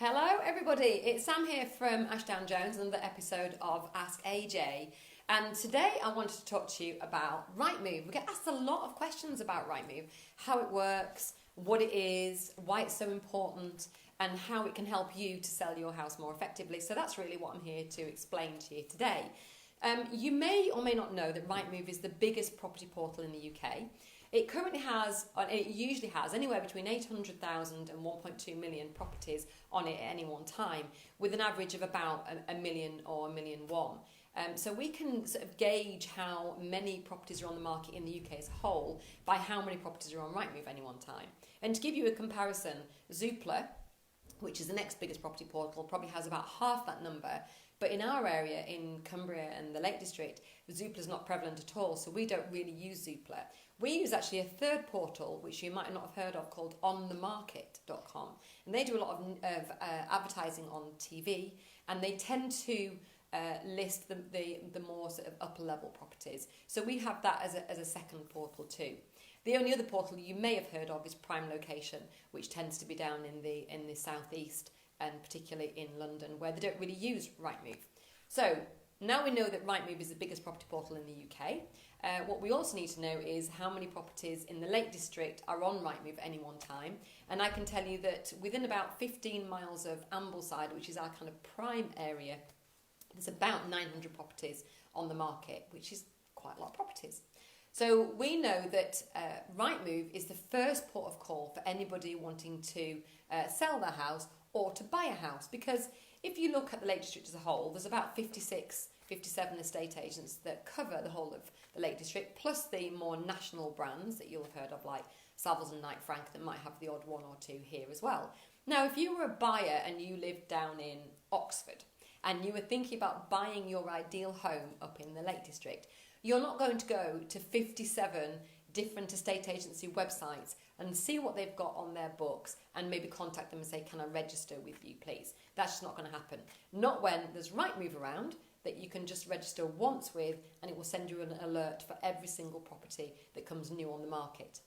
Hello everybody, it's Sam here from Ashdown Jones, another episode of Ask AJ. And today I wanted to talk to you about Rightmove. We get asked a lot of questions about Rightmove, how it works, what it is, why it's so important, and how it can help you to sell your house more effectively. So that's really what I'm here to explain to you today. You may or may not know that Rightmove is the biggest property portal in the UK. It currently has, it usually has, anywhere between 800,000 and 1.2 million properties on it at any one time, with an average of about a million or a million one. So we can sort of gauge how many properties are on the market in the UK as a whole by how many properties are on Rightmove at any one time. And to give you a comparison, Zoopla, which is the next biggest property portal, probably has about half that number. But in our area, in Cumbria and the Lake District, Zoopla is not prevalent at all, so we don't really use Zoopla. We use actually a third portal, which you might not have heard of, called onthemarket.com. And they do a lot of advertising on TV, and they tend to list the more sort of upper level properties. So we have that as a second portal too. The only other portal you may have heard of is Prime Location, which tends to be down in the southeast, and particularly in London, where they don't really use Rightmove. So now we know that Rightmove is the biggest property portal in the UK. What we also need to know is how many properties in the Lake District are on Rightmove at any one time. And I can tell you that within about 15 miles of Ambleside, which is our kind of prime area, there's about 900 properties on the market, which is quite a lot of properties. So we know that Rightmove is the first port of call for anybody wanting to sell their house or to buy a house, because if you look at the Lake District as a whole, there's about 57 estate agents that cover the whole of the Lake District, plus the more national brands that you'll have heard of, like Savills and Knight Frank, that might have the odd one or two here as well. Now, if you were a buyer and you lived down in Oxford and you were thinking about buying your ideal home up in the Lake District, you're not going to go to 57 different estate agency websites and see what they've got on their books and maybe contact them and say, can I register with you, please? That's just not going to happen. Not when there's Rightmove around that you can just register once with, and it will send you an alert for every single property that comes new on the market.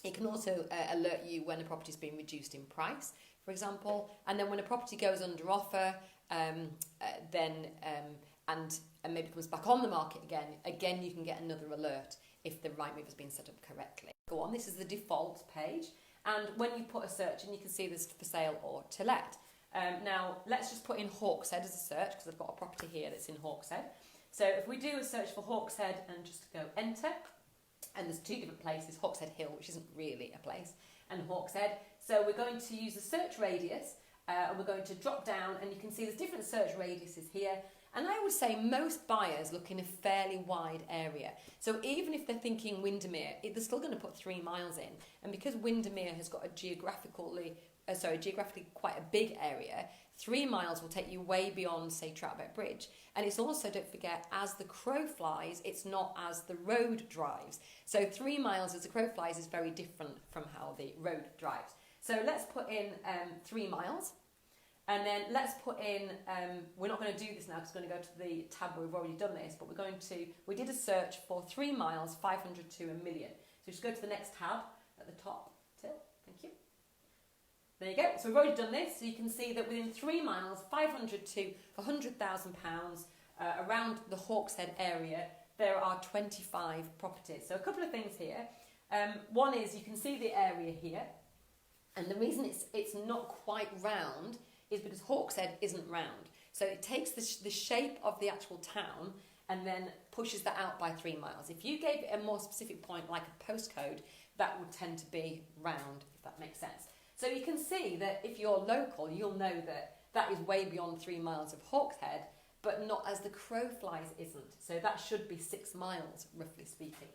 It can also alert you when a property's been reduced in price, for example, and then when a property goes under offer, and maybe comes back on the market again you can get another alert if the Rightmove has been set up correctly. Go on, this is the default page, and when you put a search in, you can see this for sale or to let. Now, let's just put in Hawkshead as a search, because I've got a property here that's in Hawkshead. So if we do a search for Hawkshead and just go enter, and there's two different places, Hawkshead Hill, which isn't really a place, and Hawkshead. So we're going to use the search radius, and we're going to drop down, and you can see there's different search radiuses here. And I would say most buyers look in a fairly wide area. So even if they're thinking Windermere, they're still going to put 3 miles in. And because Windermere has got a geographically quite a big area, 3 miles will take you way beyond, say, Troutbeck Bridge. And it's also, don't forget, as the crow flies, it's not as the road drives. So 3 miles as the crow flies is very different from how the road drives. So let's put in 3 miles. And then let's put in, we're not going to do this now because we're going to go to the tab where we've already done this, but we did a search for 3 miles, 500 to a million. So just go to the next tab at the top, Till, thank you. There you go, so we've already done this, so you can see that within 3 miles, 500 to £100,000 around the Hawkshead area, there are 25 properties. So a couple of things here. One is you can see the area here, and the reason it's not quite round is because Hawkshead isn't round. So it takes the shape of the actual town and then pushes that out by 3 miles. If you gave it a more specific point, like a postcode, that would tend to be round, if that makes sense. So you can see that if you're local, you'll know that is way beyond 3 miles of Hawkshead, but not as the crow flies isn't. So that should be 6 miles, roughly speaking.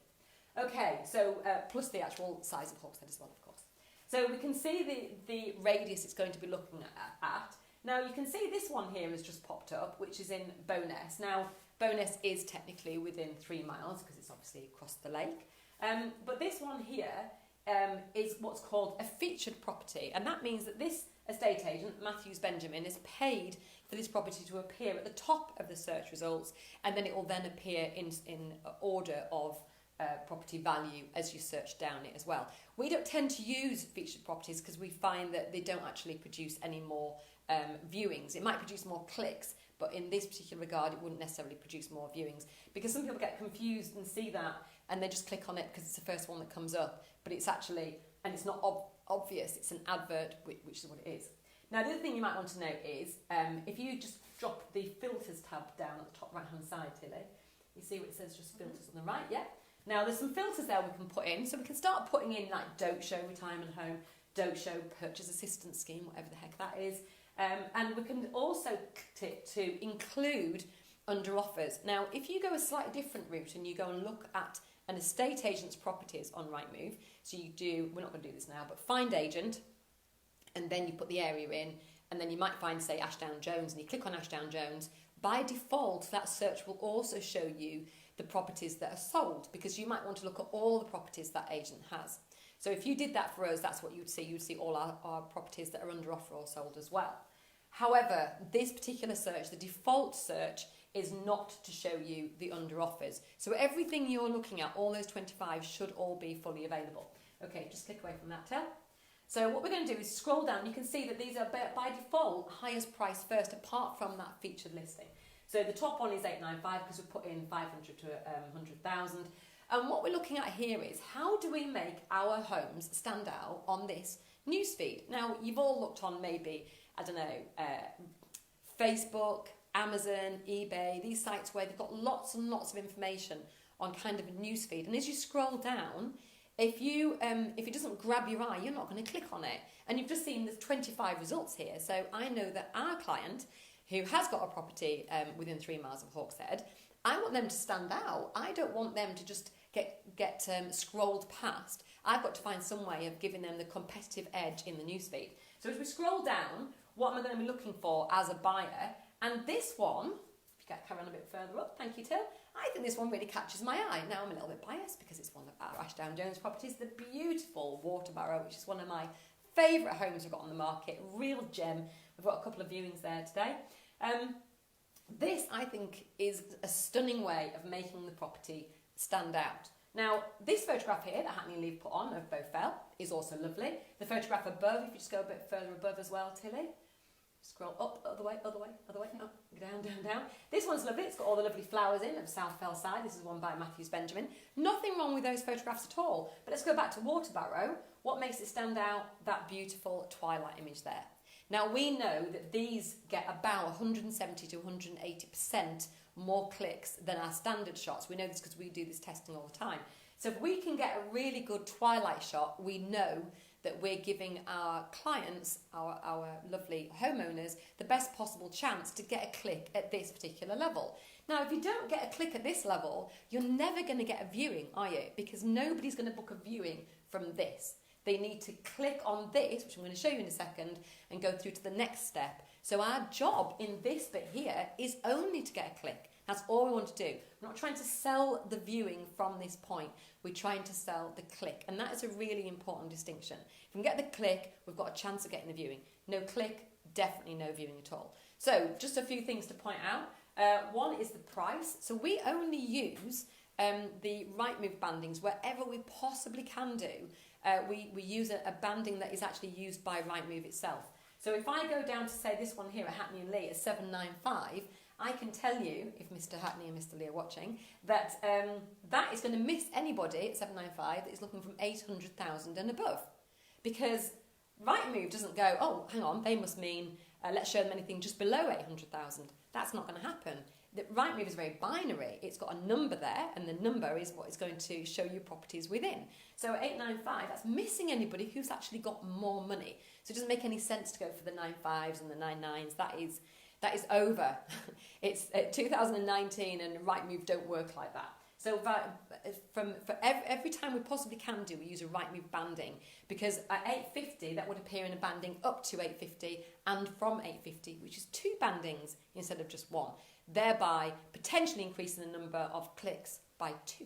Okay, so plus the actual size of Hawkshead as well, of course. So we can see the radius it's going to be looking at. Now you can see this one here has just popped up, which is in Bowness. Now Bowness is technically within 3 miles because it's obviously across the lake. But this one here is what's called a featured property. And that means that this estate agent, Matthews Benjamin, is paid for this property to appear at the top of the search results, and then it will then appear in order of property value as you search down it as well. We don't tend to use featured properties because we find that they don't actually produce any more viewings. It might produce more clicks, but in this particular regard, it wouldn't necessarily produce more viewings, because some people get confused and see that and they just click on it because it's the first one that comes up, but it's actually, and it's not obvious, it's an advert, which is what it is. Now, the other thing you might want to note is, if you just drop the filters tab down at the top right hand side, Tilly, you see what it says, just filters on the right, yeah? Now, there's some filters there we can put in, so we can start putting in like don't show retirement home, don't show purchase assistance scheme, whatever the heck that is. And we can also tick to include under offers. Now, if you go a slightly different route and you go and look at an estate agent's properties on Rightmove, so you do, we're not going to do this now, but find agent, and then you put the area in, and then you might find, say, Ashdown Jones, and you click on Ashdown Jones. By default, that search will also show you the properties that are sold, because you might want to look at all the properties that agent has. So if you did that for us, that's what you'd see. You'd see all our properties that are under offer or sold as well. However, this particular search, the default search, is not to show you the under offers. So everything you're looking at, all those 25, should all be fully available. Okay, just click away from that tab. So what we're going to do is scroll down. You can see that these are by default highest price first, apart from that featured listing. So the top one is 895 because we put in 500 to 100,000. And what we're looking at here is, how do we make our homes stand out on this newsfeed? Now, you've all looked on maybe, I don't know, Facebook, Amazon, eBay, these sites where they've got lots and lots of information on kind of a newsfeed. And as you scroll down, if it doesn't grab your eye, you're not going to click on it. And you've just seen there's 25 results here. So I know that our client, who has got a property within 3 miles of Hawkshead, I want them to stand out. I don't want them to just get scrolled past. I've got to find some way of giving them the competitive edge in the newsfeed. So as we scroll down, what am I going to be looking for as a buyer? And this one, if you carry on a bit further up, thank you, Till, I think this one really catches my eye. Now, I'm a little bit biased because it's one of our Ashdown Jones properties, the beautiful Waterbarrow, which is one of my favourite homes we've got on the market, real gem. We've got a couple of viewings there today. This, I think, is a stunning way of making the property stand out. Now, this photograph here that Hackney and Leave put on of Bow Fell is also lovely. The photograph above, if you just go a bit further above as well, Tilly, scroll up, other way, oh, down. This one's lovely. It's got all the lovely flowers in of South Fell side. This is one by Matthews Benjamin. Nothing wrong with those photographs at all. But let's go back to Waterbarrow. What makes it stand out? That beautiful twilight image there. Now, we know that these get about 170 to 180% more clicks than our standard shots. We know this because we do this testing all the time. So if we can get a really good twilight shot, we know that we're giving our clients, our lovely homeowners, the best possible chance to get a click at this particular level. Now, if you don't get a click at this level, you're never going to get a viewing, are you? Because nobody's going to book a viewing from this. They need to click on this, which I'm going to show you in a second, and go through to the next step. So our job in this bit here is only to get a click. That's all we want to do. We're not trying to sell the viewing from this point. We're trying to sell the click. And that is a really important distinction. If we can get the click, we've got a chance of getting the viewing. No click, definitely no viewing at all. So just a few things to point out. One is the price. So we only use the Rightmove bandings wherever we possibly can do. We use a banding that is actually used by Rightmove itself. So if I go down to, say, this one here at Hackney and Lee at 795, I can tell you, if Mr. Hackney and Mr. Lee are watching, that that is going to miss anybody at 795 that is looking from 800,000 and above. Because Rightmove doesn't go, oh, hang on, they must mean let's show them anything just below 800,000. That's not going to happen. The Rightmove is very binary. It's got a number there, and the number is what is going to show you properties within. So at 895, that's missing anybody who's actually got more money. So it doesn't make any sense to go for the 95s and the 99s. That is over. It's 2019, and Rightmove don't work like that. So every time we possibly can do, we use a Rightmove banding, because at 850 that would appear in a banding up to 850 and from 850, which is 2 bandings instead of just 1, thereby potentially increasing the number of clicks by 2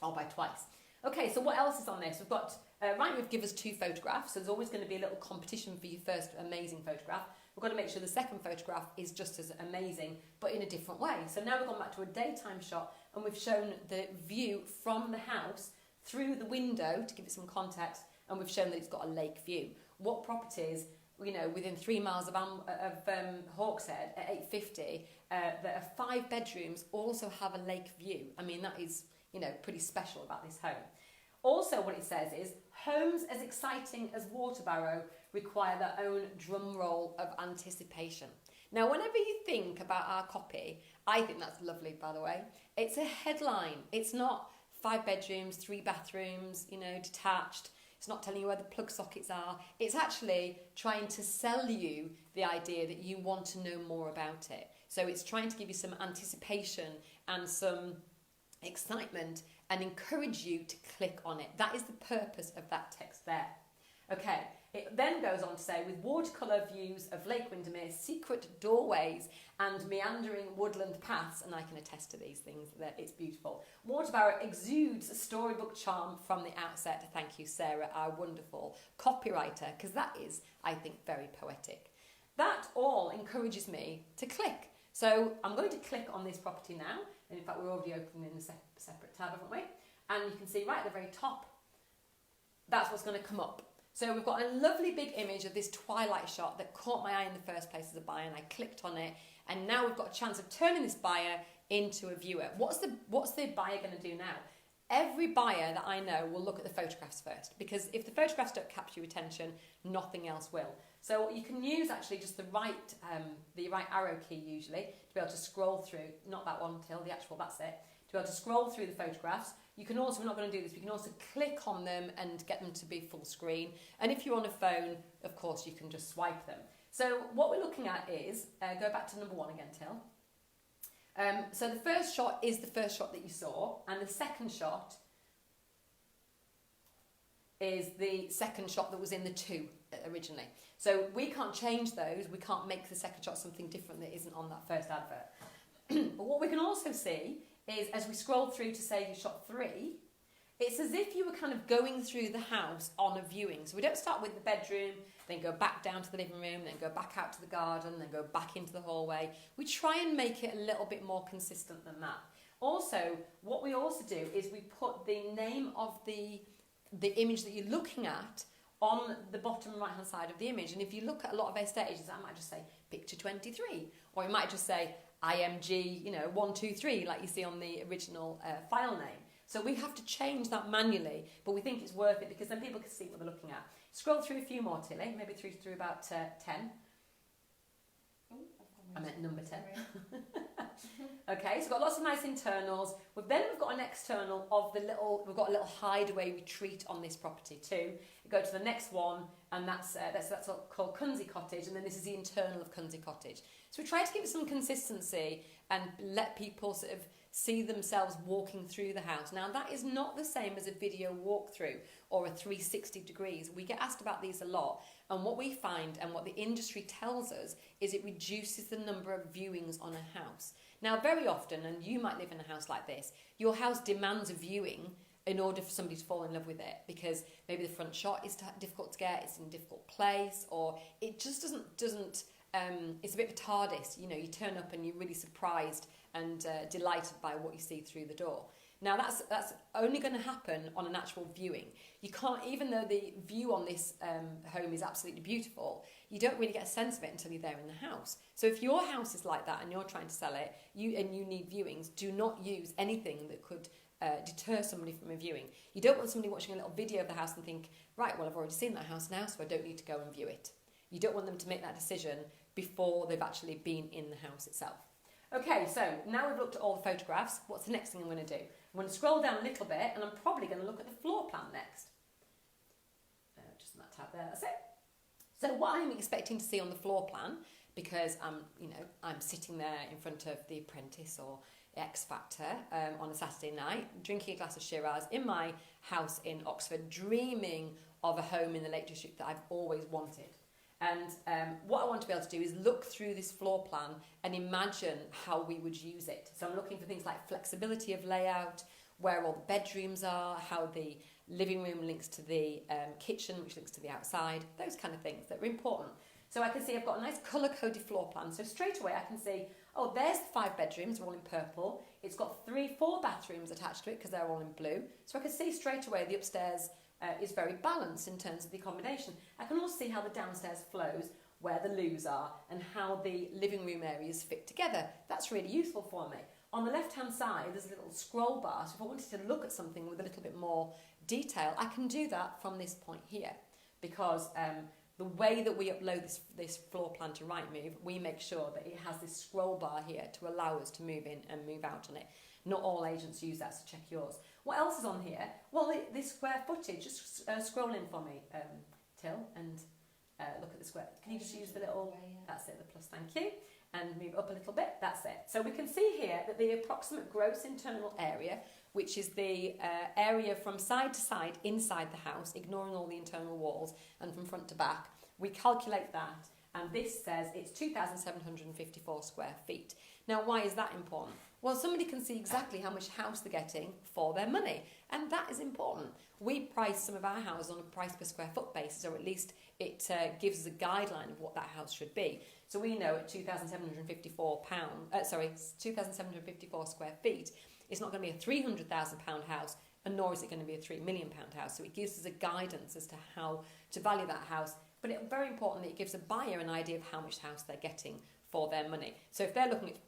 or by twice. Okay, so what else is on this? We've got Rightmove give us 2 photographs, so there's always going to be a little competition for your first amazing photograph. We've got to make sure the second photograph is just as amazing, but in a different way. So now we've gone back to a daytime shot, and we've shown the view from the house through the window to give it some context, and we've shown that it's got a lake view. What properties, within 3 miles of Hawkshead at 850, that are 5 bedrooms also have a lake view? I mean, that is, pretty special about this home. Also, what it says is, homes as exciting as Waterbarrow require their own drum roll of anticipation. Now, whenever you think about our copy, I think that's lovely, by the way. It's a headline. It's not 5 bedrooms, 3 bathrooms, detached. It's not telling you where the plug sockets are. It's actually trying to sell you the idea that you want to know more about it. So it's trying to give you some anticipation and some excitement and encourage you to click on it. That is the purpose of that text there. Okay, it then goes on to say, with watercolour views of Lake Windermere, secret doorways and meandering woodland paths, and I can attest to these things, that it's beautiful. Waterbarrow exudes a storybook charm from the outset. Thank you, Sarah, our wonderful copywriter, because that is, I think, very poetic. That all encourages me to click. So I'm going to click on this property now, and in fact we're already opening in a separate tab, haven't we? And you can see right at the very top, that's what's going to come up. So we've got a lovely big image of this twilight shot that caught my eye in the first place as a buyer, and I clicked on it, and now we've got a chance of turning this buyer into a viewer. What's the buyer going to do now? Every buyer that I know will look at the photographs first, because if the photographs don't capture your attention, nothing else will. So you can use actually just the right arrow key usually to be able to scroll through, not that one till the actual, that's it, to be able to scroll through the photographs. You can also, we're not going to do this, we can also click on them and get them to be full screen. And if you're on a phone, of course, you can just swipe them. So what we're looking at is, go back to number 1 again, Till. So the first shot is the first shot that you saw, and the second shot is the second shot that was in the 2 originally. So we can't change those, we can't make the second shot something different that isn't on that first advert. But what we can also see is, as we scroll through to say shot 3, it's as if you were kind of going through the house on a viewing. So we don't start with the bedroom, then go back down to the living room, then go back out to the garden, then go back into the hallway. We try and make it a little bit more consistent than that. Also, what we also do is we put the name of the image that you're looking at on the bottom right hand side of the image. And if you look at a lot of estate agents, I might just say picture 23, or you might just say IMG 123, like you see on the original file name. So we have to change that manually, but we think it's worth it because then people can see what they're looking at. Scroll through a few more, Tilly, maybe through about 10. I meant number 10. Okay, so we've got lots of nice internals. Then we've got an external of we've got a little hideaway retreat on this property too. We go to the next one, and that's called Cunsey Cottage, and then this is the internal of Cunsey Cottage. So we try to give it some consistency and let people sort of see themselves walking through the house. Now, that is not the same as a video walkthrough or a 360 degrees. We get asked about these a lot, and what we find and what the industry tells us is it reduces the number of viewings on a house. Now, very often, and you might live in a house like this, your house demands a viewing in order for somebody to fall in love with it, because maybe the front shot is difficult to get, it's in a difficult place, or it just doesn't it's a bit of a TARDIS. You turn up and you're really surprised and delighted by what you see through the door. Now that's only going to happen on an actual viewing. You can't, even though the view on this home is absolutely beautiful, you don't really get a sense of it until you're there in the house. So if your house is like that and you're trying to sell it, you need viewings, do not use anything that could deter somebody from a viewing. You don't want somebody watching a little video of the house and think, right, well, I've already seen that house now, so I don't need to go and view it. You don't want them to make that decision before they've actually been in the house itself. Okay, so now we've looked at all the photographs. What's the next thing I'm going to do? I'm going to scroll down a little bit, and I'm probably going to look at the floor plan next. Just in that tab there, that's it. So what I'm expecting to see on the floor plan, because I'm sitting there in front of The Apprentice or X Factor on a Saturday night, drinking a glass of Shiraz in my house in Oxford, dreaming of a home in the Lake District that I've always wanted. And what I want to be able to do is look through this floor plan and imagine how we would use it. So I'm looking for things like flexibility of layout, where all the bedrooms are, how the living room links to the kitchen, which links to the outside, those kind of things that are important. So I can see I've got a nice colour-coded floor plan. So straight away I can see, oh, there's the 5 bedrooms, all in purple. It's got 4 bathrooms attached to it because they're all in blue. So I can see straight away the upstairs is very balanced in terms of the accommodation. I can also see how the downstairs flows, where the loos are, and how the living room areas fit together. That's really useful for me. On the left-hand side, there's a little scroll bar. So if I wanted to look at something with a little bit more detail, I can do that from this point here, because the way that we upload this floor plan to Rightmove, we make sure that it has this scroll bar here to allow us to move in and move out on it. Not all agents use that, so check yours. What else is on here? Well, this square footage. Just scroll in for me, Till, and look at the square. Can you just use the little, that's it, the plus, thank you, and move up a little bit, that's it. So we can see here that the approximate gross internal area, which is the area from side to side inside the house, ignoring all the internal walls, and from front to back, we calculate that, and this says it's 2,754 square feet. Now, why is that important? Well, somebody can see exactly how much house they're getting for their money, and that is important. We price some of our houses on a price per square foot basis, or at least it gives us a guideline of what that house should be. So we know at 2,754 square feet, it's not going to be a £300,000 house, and nor is it going to be a £3 million house. So it gives us a guidance as to how to value that house. But it's very important that it gives a buyer an idea of how much house they're getting for their money. So if they're looking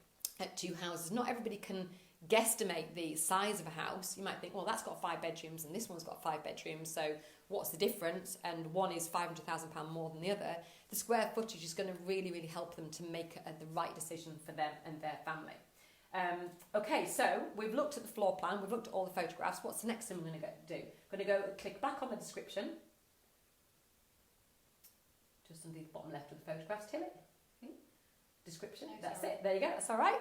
at 2 houses, not everybody can guesstimate the size of a house. You might think, well, that's got 5 bedrooms and this one's got 5 bedrooms, so what's the difference? And one is £500,000 more than the other. The square footage is going to really, really help them to make the right decision for them and their family. Okay, so we've looked at the floor plan, we've looked at all the photographs. What's the next thing we're going to do? We're going to go click back on the description, just under the bottom left of the photographs, Tilly. Description, that's it, there you go, that's all right.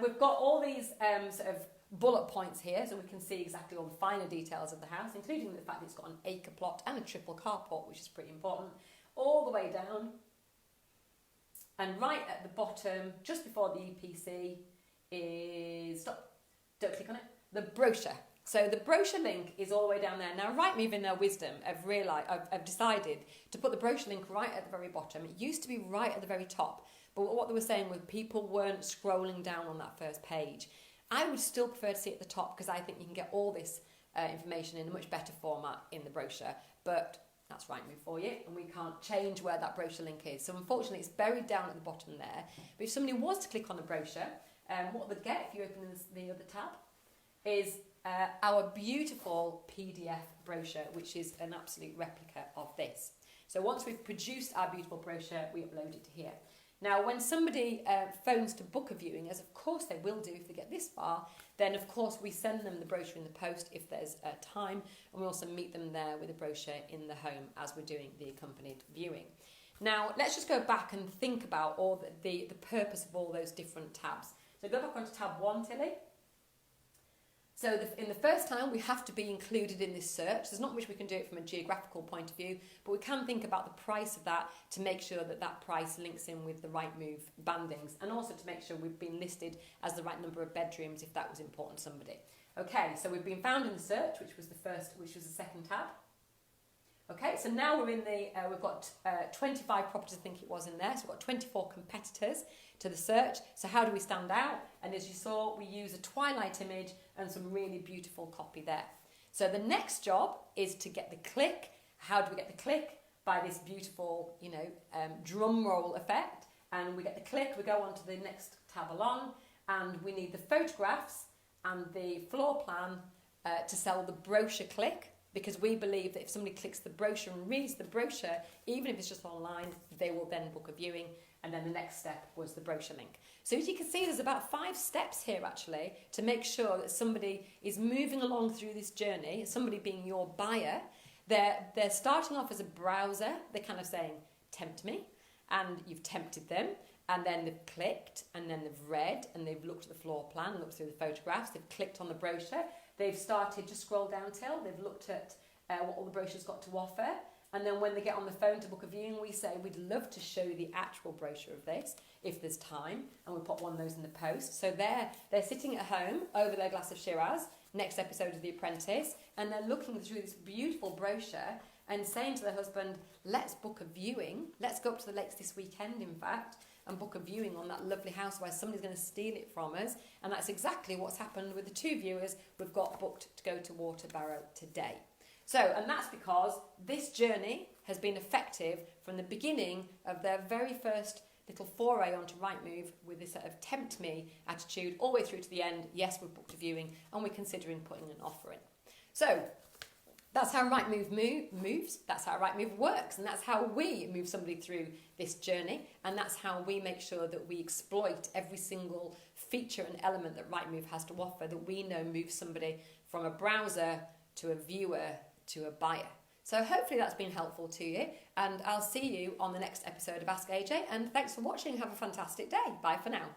We've got all these sort of bullet points here, so we can see exactly all the finer details of the house, including the fact that it's got an acre plot and a triple carport, which is pretty important, all the way down. And right at the bottom, just before the EPC, is, stop, don't click on it, the brochure. So the brochure link is all the way down there. Now, Rightmove, in their wisdom, have decided to put the brochure link right at the very bottom. It used to be right at the very top, but what they were saying was people weren't scrolling down on that first page. I would still prefer to see it at the top, because I think you can get all this information in a much better format in the brochure, but that's Rightmove for you, and we can't change where that brochure link is. So unfortunately, it's buried down at the bottom there. But if somebody was to click on the brochure, what they'd get, if you open the other tab, is our beautiful PDF brochure, which is an absolute replica of this. So once we've produced our beautiful brochure, we upload it to here. Now, when somebody phones to book a viewing, as of course they will do if they get this far, then of course we send them the brochure in the post if there's time, and we also meet them there with the brochure in the home as we're doing the accompanied viewing. Now, let's just go back and think about all the purpose of all those different tabs. So go back onto tab 1, Tilly. So in the first time, we have to be included in this search. There's not much we can do it from a geographical point of view, but we can think about the price of that to make sure that that price links in with the Rightmove bandings, and also to make sure we've been listed as the right number of bedrooms if that was important to somebody. Okay, so we've been found in the search, which was the second tab. Okay, so now we're in we've got 25 properties, I think it was in there, so we've got 24 competitors to the search. So how do we stand out? And as you saw, we use a twilight image and some really beautiful copy there. So the next job is to get the click. How do we get the click? By this beautiful, drum roll effect. And we get the click, we go on to the next tab along, and we need the photographs and the floor plan to sell the brochure click, because we believe that if somebody clicks the brochure and reads the brochure, even if it's just online, they will then book a viewing. And then the next step was the brochure link. So as you can see, there's about 5 steps here actually to make sure that somebody is moving along through this journey, somebody being your buyer. They're starting off as a browser. They're kind of saying, tempt me, and you've tempted them. And then they've clicked, and then they've read, and they've looked at the floor plan, looked through the photographs, they've clicked on the brochure, they've started to scroll down till, they've looked at what all the brochure's got to offer, and then when they get on the phone to book a viewing, we say, we'd love to show you the actual brochure of this, if there's time, and we pop one of those in the post. So they're sitting at home over their glass of Shiraz, next episode of The Apprentice, and they're looking through this beautiful brochure and saying to their husband, let's book a viewing. Let's go up to the lakes this weekend, in fact, and book a viewing on that lovely house where somebody's going to steal it from us. And that's exactly what's happened with the 2 viewers we've got booked to go to Waterbarrow today. So, and that's because this journey has been effective from the beginning of their very first little foray onto Rightmove with this sort of tempt me attitude all the way through to the end. Yes, we've booked a viewing and we're considering putting an offer in. So that's how Rightmove moves, that's how Rightmove works, and that's how we move somebody through this journey, and that's how we make sure that we exploit every single feature and element that Rightmove has to offer that we know moves somebody from a browser to a viewer to a buyer. So hopefully that's been helpful to you, and I'll see you on the next episode of Ask AJ, and thanks for watching. Have a fantastic day. Bye for now.